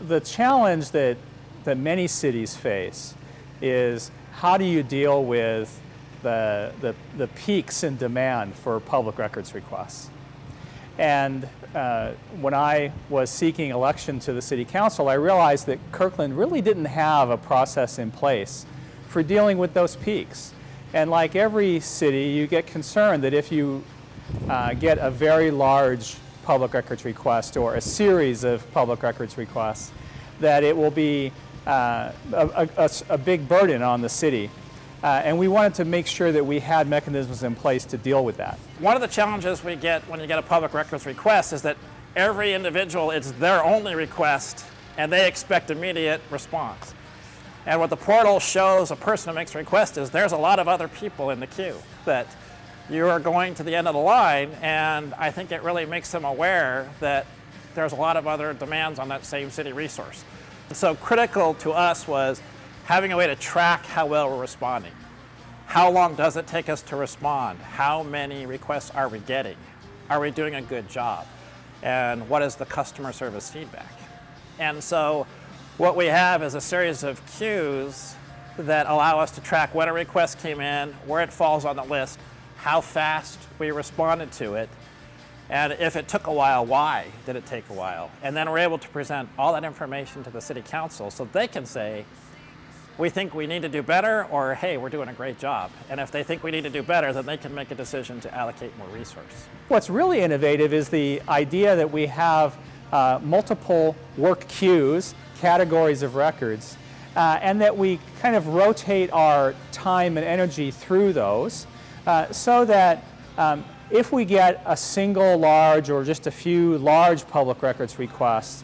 the challenge that many cities face is how do you deal with the peaks in demand for public records requests. And when I was seeking election to the City Council, I realized that Kirkland really didn't have a process in place for dealing with those peaks. And like every city, you get concerned that if you get a very large public records request or a series of public records requests, that it will be a big burden on the city. And we wanted to make sure that we had mechanisms in place to deal with that. One of the challenges we get when you get a public records request is that every individual, it's their only request, and they expect immediate response. And what the portal shows a person who makes a request is there's a lot of other people in the queue, that you are going to the end of the line, and I think it really makes them aware that there's a lot of other demands on that same city resource. So critical to us was having a way to track how well we're responding. How long does it take us to respond? How many requests are we getting? Are we doing a good job? And what is the customer service feedback? And so what we have is a series of queues that allow us to track when a request came in, where it falls on the list, how fast we responded to it, and if it took a while, why did it take a while? And then we're able to present all that information to the City Council so they can say, we think we need to do better, or hey, we're doing a great job. And if they think we need to do better, then they can make a decision to allocate more resource. What's really innovative is the idea that we have multiple work queues, categories of records, and that we kind of rotate our time and energy through those so that if we get a single large or just a few large public records requests,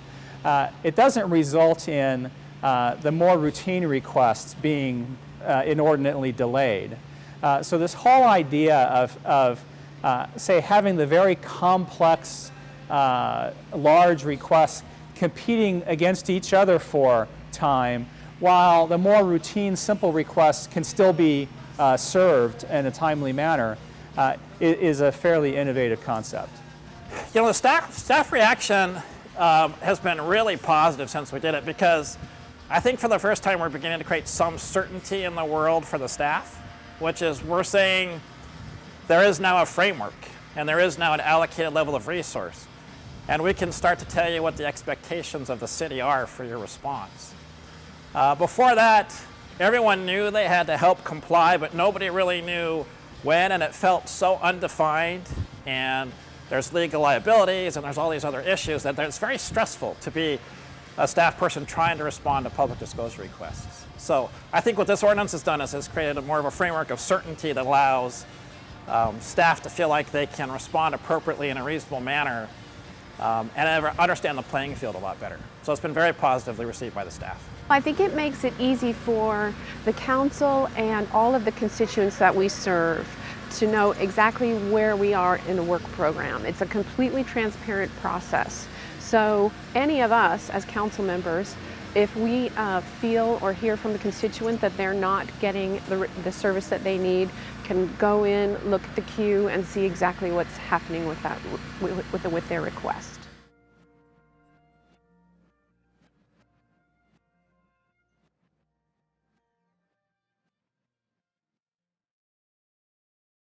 it doesn't result in the more routine requests being inordinately delayed. So this whole idea of say, having the very complex large requests competing against each other for time, while the more routine, simple requests can still be served in a timely manner, is a fairly innovative concept. You know, the staff reaction has been really positive since we did it, because I think for the first time we're beginning to create some certainty in the world for the staff, which is we're saying there is now a framework and there is now an allocated level of resource, and we can start to tell you what the expectations of the city are for your response. Before that, everyone knew they had to help comply, but nobody really knew when, and it felt so undefined, and there's legal liabilities and there's all these other issues that it's very stressful to be a staff person trying to respond to public disclosure requests. So I think what this ordinance has done is it's created more of a framework of certainty that allows staff to feel like they can respond appropriately in a reasonable manner and understand the playing field a lot better. So it's been very positively received by the staff. I think it makes it easy for the council and all of the constituents that we serve to know exactly where we are in the work program. It's a completely transparent process. So any of us as council members, if we feel or hear from the constituent that they're not getting the service that they need, can go in, look at the queue, and see exactly what's happening with their request.